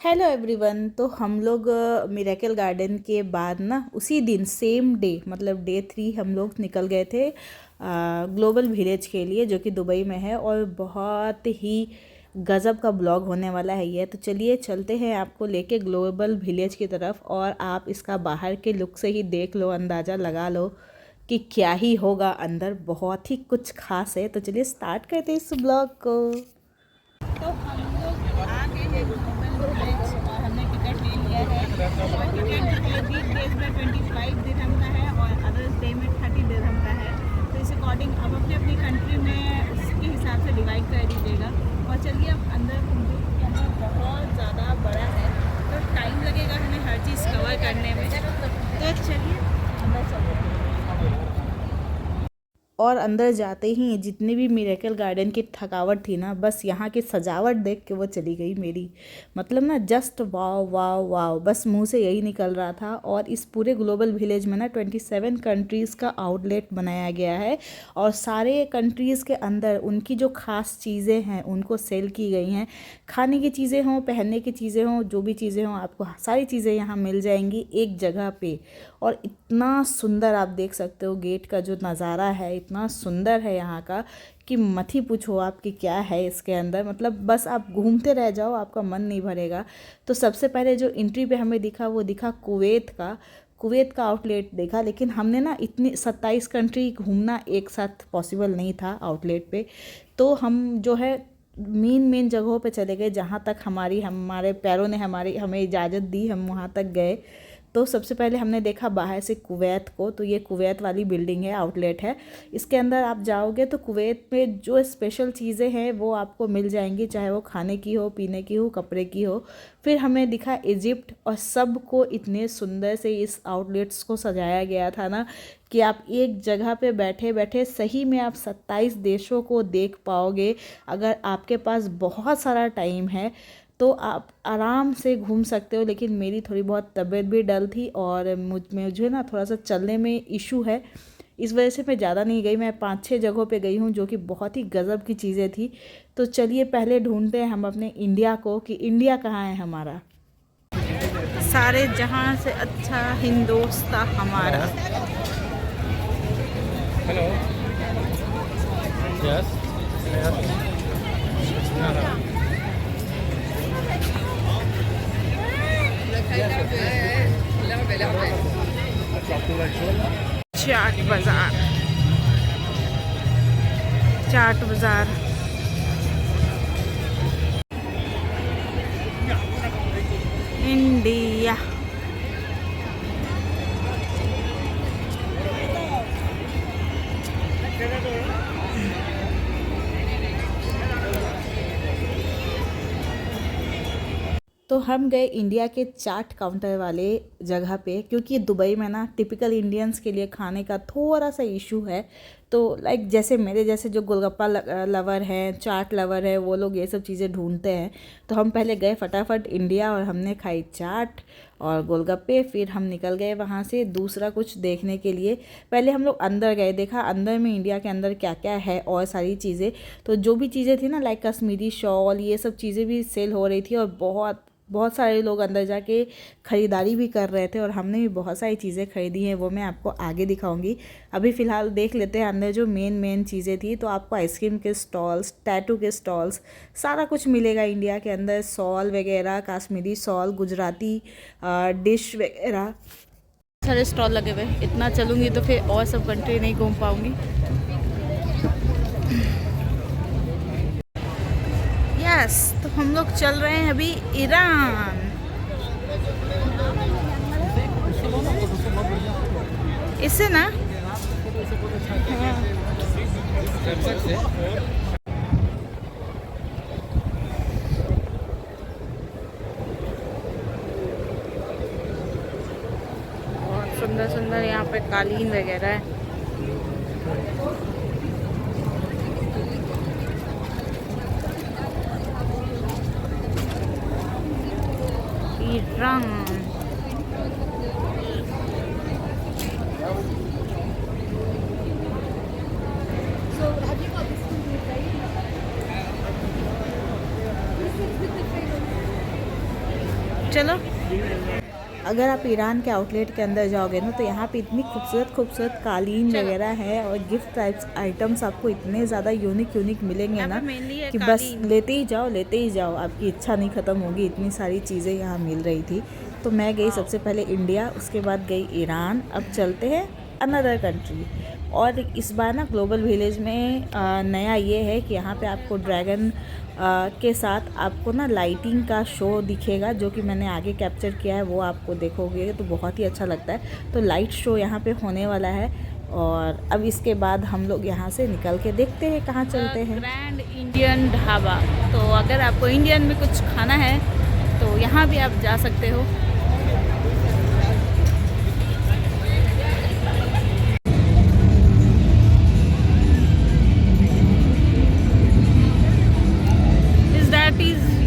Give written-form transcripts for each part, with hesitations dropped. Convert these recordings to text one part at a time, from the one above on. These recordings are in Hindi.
Hello everyone. तो हम लोग मिरेकल गार्डन के बाद ना उसी दिन सेम डे मतलब डे 3 हम लोग निकल गए थे ग्लोबल विलेज के लिए, जो कि दुबई में है। और बहुत ही गज़ब का ब्लॉग होने वाला है ये। तो चलिए चलते हैं आपको लेके ग्लोबल विलेज की तरफ, और आप इसका बाहर के लुक से ही देख लो, अंदाज़ा लगा लो कि क्या ही होगा अंदर। बहुत ही कुछ खास है। तो चलिए स्टार्ट करते हैं इस ब्लॉग को। तो हम लोग आ गए हैं ग्लोबल विलेज और हमने टिकट ले लिया है। और टिकट जो है वीक डेज में 25 दिरहम का है और अदर्स डे में 30 दिरहम का है। तो इस अकॉर्डिंग अब अपने अपनी कंट्री में उसके हिसाब से डिवाइड कर दीजिएगा। और चलिए अब अंदर घूमते हैं, अंदर बहुत ज़्यादा बड़ा है तो टाइम लगेगा हमें हर चीज़ कवर करने में। तो चलिए अंदर चलते हैं। और अंदर जाते ही जितनी भी मिरेकल गार्डन की थकावट थी ना, बस यहाँ की सजावट देख के वो चली गई मेरी। मतलब ना जस्ट वाव वाव वाव, बस मुंह से यही निकल रहा था। और इस पूरे ग्लोबल विलेज में ना 27 कंट्रीज़ का आउटलेट बनाया गया है। और सारे कंट्रीज़ के अंदर उनकी जो ख़ास चीज़ें हैं उनको सेल की गई हैं। खाने की चीज़ें हों, पहनने की चीज़ें हों, जो भी चीज़ें हों, आपको सारी चीज़ें यहाँ मिल जाएंगी एक जगह पे। और इतना सुंदर आप देख सकते हो, गेट का जो नज़ारा है इतना सुंदर है यहाँ का कि मत ही पूछो आप कि क्या है इसके अंदर। मतलब बस आप घूमते रह जाओ, आपका मन नहीं भरेगा। तो सबसे पहले जो एंट्री पे हमें दिखा वो दिखा कुवैत का आउटलेट देखा। लेकिन हमने ना इतनी 27 कंट्री घूमना एक साथ पॉसिबल नहीं था आउटलेट पे। तो हम जो है मेन जगहों पे चले गए, जहाँ तक हमारे पैरों ने हमें इजाज़त दी, हम वहाँ तक गए। तो सबसे पहले हमने देखा बाहर से कुवैत को। तो ये कुवैत वाली बिल्डिंग है, आउटलेट है। इसके अंदर आप जाओगे तो कुवैत में जो स्पेशल चीज़ें हैं वो आपको मिल जाएंगी, चाहे वो खाने की हो, पीने की हो, कपड़े की हो। फिर हमें दिखा इजिप्ट, और सबको इतने सुंदर से इस आउटलेट्स को सजाया गया था ना कि आप एक जगह पे बैठे बैठे सही में आप 27 देशों को देख पाओगे। अगर आपके पास बहुत सारा टाइम है तो आप आराम से घूम सकते हो। लेकिन मेरी थोड़ी बहुत तबीयत भी डल थी और मुझे ना थोड़ा सा चलने में इशू है, इस वजह से मैं ज़्यादा नहीं गई। मैं 5-6 जगहों पे गई हूँ जो कि बहुत ही गज़ब की चीज़ें थी। तो चलिए पहले ढूंढते हैं हम अपने इंडिया को कि इंडिया कहाँ है हमारा। सारे जहाँ से अच्छा हिंदुस्तान हमारा। हेलो। यस। चाट बाज़ार, चाट बाज़ार। इंडिया तो हम गए इंडिया के चाट काउंटर वाले जगह पे, क्योंकि दुबई में ना टिपिकल इंडियंस के लिए खाने का थोड़ा सा इशू है। तो लाइक जैसे मेरे जैसे जो गोलगप्पा लवर हैं, चाट लवर है, वो लोग ये सब चीज़ें ढूंढते हैं। तो हम पहले गए फटाफट इंडिया और हमने खाई चाट और गोलगप्पे। फिर हम निकल गए वहाँ से दूसरा कुछ देखने के लिए। पहले हम लोग अंदर गए, देखा अंदर में इंडिया के अंदर क्या क्या है और सारी चीज़ें। तो जो भी चीज़ें थी ना, लाइक कश्मीरी शॉल, ये सब चीज़ें भी सेल हो रही थी। और बहुत बहुत सारे लोग अंदर जाके ख़रीदारी भी कर रहे थे। और हमने भी बहुत सारी चीज़ें ख़रीदी हैं, वो मैं आपको आगे दिखाऊंगी। अभी फ़िलहाल देख लेते हैं अंदर जो मेन चीज़ें थी। तो आपको आइसक्रीम के स्टॉल्स, टैटू के स्टॉल्स, सारा कुछ मिलेगा इंडिया के अंदर। शॉल वगैरह, कश्मीरी शॉल, गुजराती डिश वगैरह, सारे स्टॉल लगे हुए। इतना चलूँगी तो फिर और सब कंट्री नहीं घूम पाऊँगी। यस, तो हम लोग चल रहे हैं अभी ईरान। इससे ना बहुत सुंदर सुंदर यहाँ पे कालीन वगैरह है। ईरान चलो। अगर आप ईरान के आउटलेट के अंदर जाओगे ना तो यहाँ पे इतनी खूबसूरत खूबसूरत कालीन वगैरह है और गिफ्ट टाइप्स आइटम्स आपको इतने ज़्यादा यूनिक मिलेंगे ना कि बस लेते ही जाओ, आपकी इच्छा नहीं ख़त्म होगी। इतनी सारी चीज़ें यहाँ मिल रही थी। तो मैं गई सबसे पहले इंडिया, उसके बाद गई ईरान। अब चलते हैं अनदर कंट्री। और इस बार ना ग्लोबल विलेज में नया ये है कि यहाँ पे आपको ड्रैगन के साथ आपको ना लाइटिंग का शो दिखेगा, जो कि मैंने आगे कैप्चर किया है, वो आपको देखोगे तो बहुत ही अच्छा लगता है। तो लाइट शो यहाँ पे होने वाला है। और अब इसके बाद हम लोग यहाँ से निकल के देखते हैं कहाँ चलते हैं। Grand Indian dhaba. तो अगर आपको इंडियन में कुछ खाना है तो यहाँ भी आप जा सकते हो।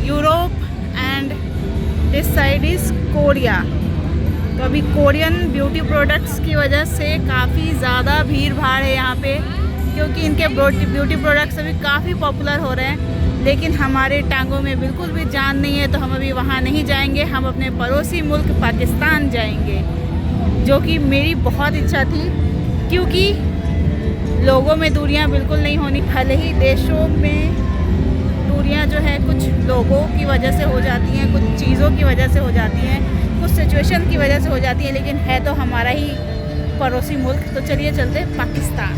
Europe and this side is Korea. तो अभी कोरियन ब्यूटी प्रोडक्ट्स की वजह से काफ़ी ज़्यादा भीड़ भाड़ है यहाँ पे, क्योंकि इनके ब्यूटी प्रोडक्ट्स अभी काफ़ी पॉपुलर हो रहे हैं। लेकिन हमारे टांगों में बिल्कुल भी जान नहीं है, तो हम अभी वहाँ नहीं जाएंगे। हम अपने पड़ोसी मुल्क पाकिस्तान जाएंगे, जो कि मेरी बहुत इच्छा थी, क्योंकि लोगों में दूरियाँ बिल्कुल नहीं होनी। भले ही देशों में दूरियां जो है कुछ लोगों की वजह से हो जाती हैं, कुछ चीज़ों की वजह से हो जाती हैं, कुछ सिचुएशन की वजह से हो जाती हैं, लेकिन है तो हमारा ही पड़ोसी मुल्क। तो चलिए चलते पाकिस्तान।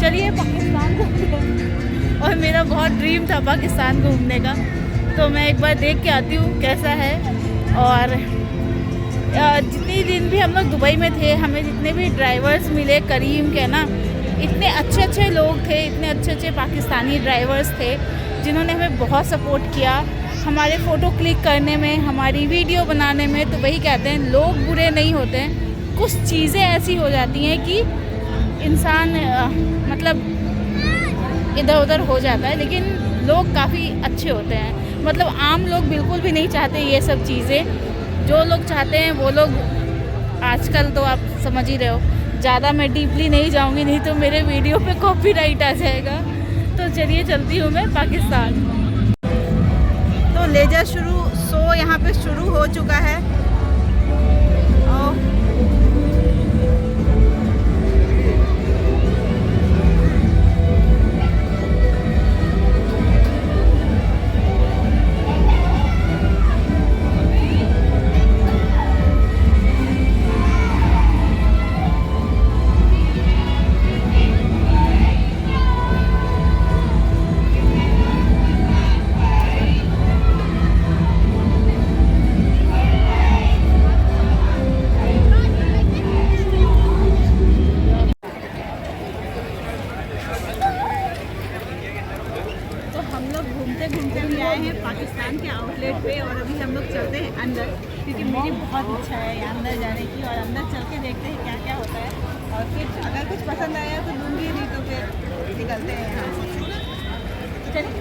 चलिए पाकिस्तान घूमते। और मेरा बहुत ड्रीम था पाकिस्तान घूमने का, तो मैं एक बार देख के आती हूँ कैसा है। और जितने दिन भी हम लोग दुबई में थे, हमें जितने भी ड्राइवर्स मिले करीम के ना, इतने अच्छे लोग थे, इतने अच्छे पाकिस्तानी ड्राइवर्स थे, जिन्होंने हमें बहुत सपोर्ट किया हमारे फ़ोटो क्लिक करने में, हमारी वीडियो बनाने में। तो वही कहते हैं, लोग बुरे नहीं होते हैं, कुछ चीज़ें ऐसी हो जाती हैं कि इंसान मतलब इधर उधर हो जाता है, लेकिन लोग काफ़ी अच्छे होते हैं। मतलब आम लोग बिल्कुल भी नहीं चाहते ये सब चीज़ें। जो लोग चाहते हैं वो लोग, आजकल तो आप समझ ही रहे हो। ज़्यादा मैं डीपली नहीं जाऊंगी, नहीं तो मेरे वीडियो पे कॉपीराइट आ जाएगा। तो चलिए चलती हूँ मैं पाकिस्तान। तो लेजर शो यहाँ पे शुरू हो चुका है। घूमते भी आए हैं पाकिस्तान के आउटलेट पे, और अभी हम लोग चलते हैं अंदर, क्योंकि मेरी बहुत इच्छा है अंदर जाने की। और अंदर चल के देखते हैं क्या क्या होता है, और फिर अगर कुछ पसंद आया तो लूँगी, नहीं तो फिर निकलते हैं यहाँ से। चलिए।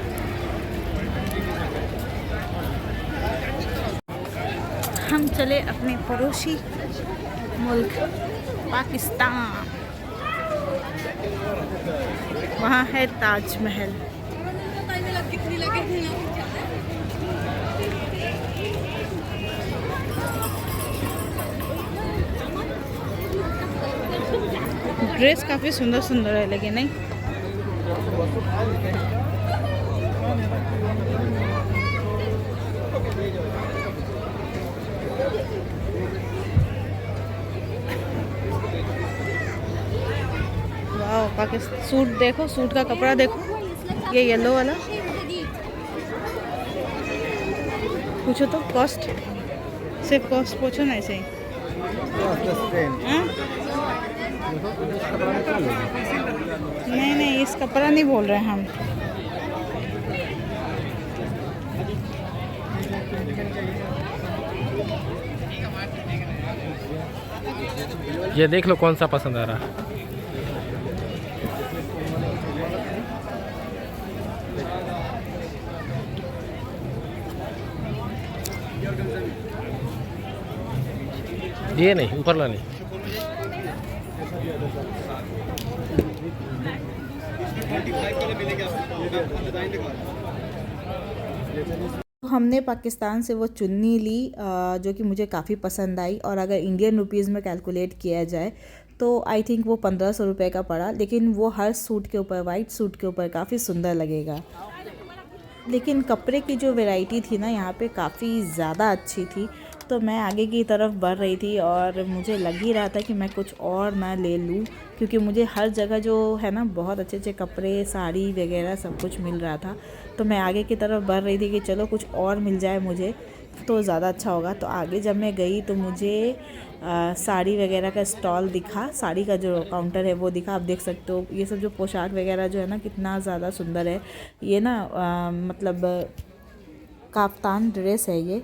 हम चले अपने पड़ोसी मुल्क पाकिस्तान। वहाँ है ताजमहल। ड्रेस काफ़ी सुंदर सुंदर है, लेकिन नहीं वाह। पाकिस्तान सूट देखो, सूट का कपड़ा देखो, ये येलो वाला। पूछो तो कॉस्ट, सिर्फ कॉस्ट पूछो ना, ऐसे ही। नहीं, इस कपड़ा नहीं बोल रहे हैं हम। ये देख लो कौन सा पसंद आ रहा है। ये नहीं, ऊपर ला नहीं। तो हमने पाकिस्तान से वो चुन्नी ली जो कि मुझे काफ़ी पसंद आई, और अगर इंडियन रुपीज़ में कैलकुलेट किया जाए तो आई थिंक वो 1500 रुपये का पड़ा, लेकिन वो हर सूट के ऊपर, वाइट सूट के ऊपर काफ़ी सुंदर लगेगा। लेकिन कपड़े की जो वैरायटी थी ना यहाँ पे काफ़ी ज़्यादा अच्छी थी, तो मैं आगे की तरफ बढ़ रही थी और मुझे लग ही रहा था कि मैं कुछ और ना ले लूँ, क्योंकि मुझे हर जगह जो है ना बहुत अच्छे अच्छे कपड़े, साड़ी वगैरह सब कुछ मिल रहा था। तो मैं आगे की तरफ बढ़ रही थी कि चलो कुछ और मिल जाए मुझे तो ज़्यादा अच्छा होगा। तो आगे जब मैं गई तो मुझे साड़ी वगैरह का स्टॉल दिखा, साड़ी का जो काउंटर है वो दिखा। आप देख सकते हो ये सब जो पोशाक वगैरह जो है ना कितना ज़्यादा सुंदर है। ये ना मतलब काफ्तान ड्रेस है ये।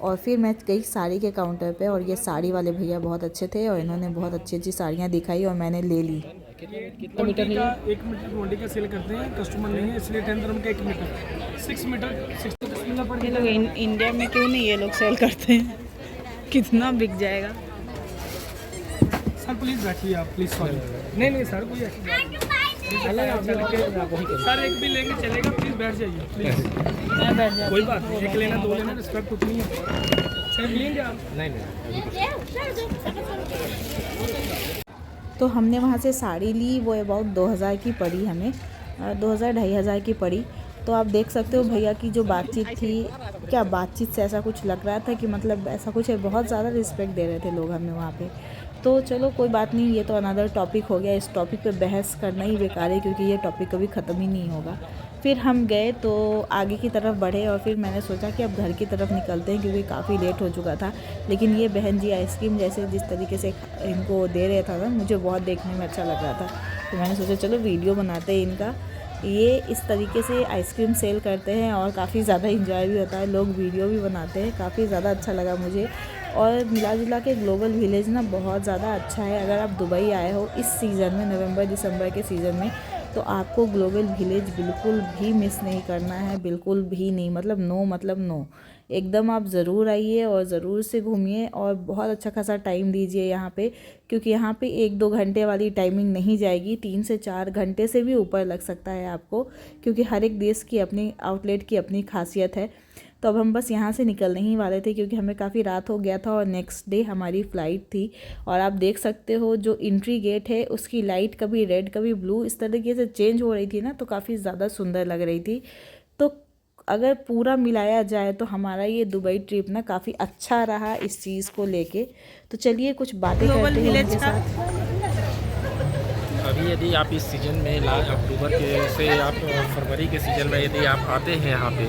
और फिर मैं गई साड़ी के काउंटर पे, और ये साड़ी वाले भैया बहुत अच्छे थे और इन्होंने बहुत अच्छी अच्छी साड़ियाँ दिखाई और मैंने ले ली। कितना मीटर है? 1 मीटर 20 का सेल करते हैं, कस्टमर नहीं है इसलिए 10 dirham का 1 मीटर, 6 मीटर 60 मिलना पड़ ये गया। लोग इंडिया में क्यों नहीं ये लोग सेल करते हैं? कितना बिक जाएगा। सर प्लीज़ बैठिए आप, प्लीज़ सॉरी। नहीं सर कोई ऐसी बात नहीं। सर एक भी लेंगे चलेगा, प्लीज़ बैठ जाइए प्लीज़। मैं बैठ जाती कोई बात नहीं, एक लेना 2 लेना रिस्पेक्ट कुछ नहीं है। सर लेंगे आप? नहीं। तो हमने वहाँ से साड़ी ली, वो अबाउट 2000 की पड़ी हमें, 2000-2500 की पड़ी। तो आप देख सकते हो भैया की जो बातचीत थी, क्या बातचीत से ऐसा कुछ लग रहा था कि मतलब ऐसा कुछ है, बहुत ज़्यादा रिस्पेक्ट दे रहे थे लोग हमें वहाँ पे। तो चलो कोई बात नहीं, ये तो अनदर टॉपिक हो गया, इस टॉपिक पे बहस करना ही बेकार है क्योंकि ये टॉपिक कभी ख़त्म ही नहीं होगा। फिर हम गए तो आगे की तरफ बढ़े और फिर मैंने सोचा कि अब घर की तरफ निकलते हैं क्योंकि काफ़ी लेट हो चुका था। लेकिन ये बहन जी आइसक्रीम जैसे जिस तरीके से इनको दे रहे था ना, मुझे बहुत देखने में अच्छा लग रहा था। तो मैंने सोचा चलो वीडियो बनाते हैं इनका। ये इस तरीके से आइसक्रीम सेल करते हैं और काफ़ी ज़्यादा इंजॉय भी होता है, लोग वीडियो भी बनाते हैं, काफ़ी ज़्यादा अच्छा लगा मुझे। और मिला जुला के ग्लोबल विलेज ना बहुत ज़्यादा अच्छा है। अगर आप दुबई आए हो इस सीज़न में, नवंबर दिसंबर के सीज़न में, तो आपको ग्लोबल विलेज बिल्कुल भी मिस नहीं करना है, बिल्कुल भी नहीं, मतलब नो, एकदम आप ज़रूर आइए और ज़रूर से घूमिए और बहुत अच्छा खासा टाइम दीजिए यहाँ पे, क्योंकि यहाँ पे 1-2 घंटे वाली टाइमिंग नहीं जाएगी, 3 से 4 घंटे से भी ऊपर लग सकता है आपको, क्योंकि हर एक देश की अपनी आउटलेट की अपनी खासियत है। तो अब हम बस यहाँ से निकलने ही वाले थे क्योंकि हमें काफ़ी रात हो गया था और नेक्स्ट डे हमारी फ़्लाइट थी। और आप देख सकते हो जो एंट्री गेट है उसकी लाइट कभी रेड कभी ब्लू इस तरीके से चेंज हो रही थी ना, तो काफ़ी ज़्यादा सुंदर लग रही थी। तो अगर पूरा मिलाया जाए तो हमारा ये दुबई ट्रिप ना काफ़ी अच्छा रहा इस चीज़ को लेके। तो चलिए कुछ बातें करते हैं इनके साथ। अभी यदि आप इस सीज़न में अक्टूबर के से आप फरवरी के सीज़न में यदि आप आते हैं यहाँ पे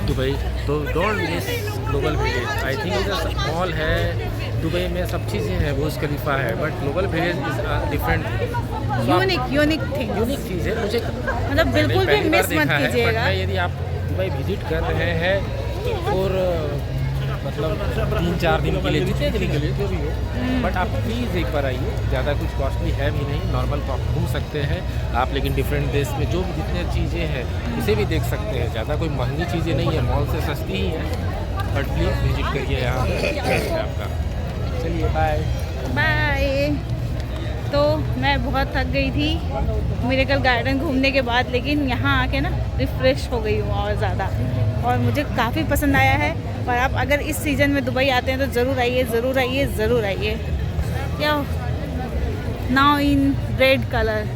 दुबई, तो don't miss global village. I think इधर मॉल है, दुबई में सब चीज़ें हैं, बुर्ज खलीफा है, but global village is different, unique चीज़ है। मुझे मतलब बिल्कुल भी मिस मत कीजिएगा। यदि आप दुबई विजिट कर रहे हैं और मतलब 3-4 दिन के लिए, जितने दिन के लिए जो भी हो, बट आप प्लीज़ एक बार आइए। ज़्यादा कुछ कॉस्टली है भी नहीं, नॉर्मल तो आप घूम सकते हैं आप, लेकिन डिफरेंट देश में जो भी जितने चीज़ें हैं उसे भी देख सकते हैं। ज़्यादा कोई महंगी चीज़ें नहीं है, मॉल से सस्ती ही है, बट प्लीज़ विजिट करिए यहाँ पे आपका। चलिए बाय। तो मैं बहुत थक गई थी मिरेकल गार्डन घूमने के बाद, लेकिन यहाँ आके ना रिफ़्रेश हो गई हूँ और ज़्यादा, और मुझे काफ़ी पसंद आया है। और आप अगर इस सीज़न में दुबई आते हैं तो ज़रूर आइए। क्या नाउ इन रेड कलर।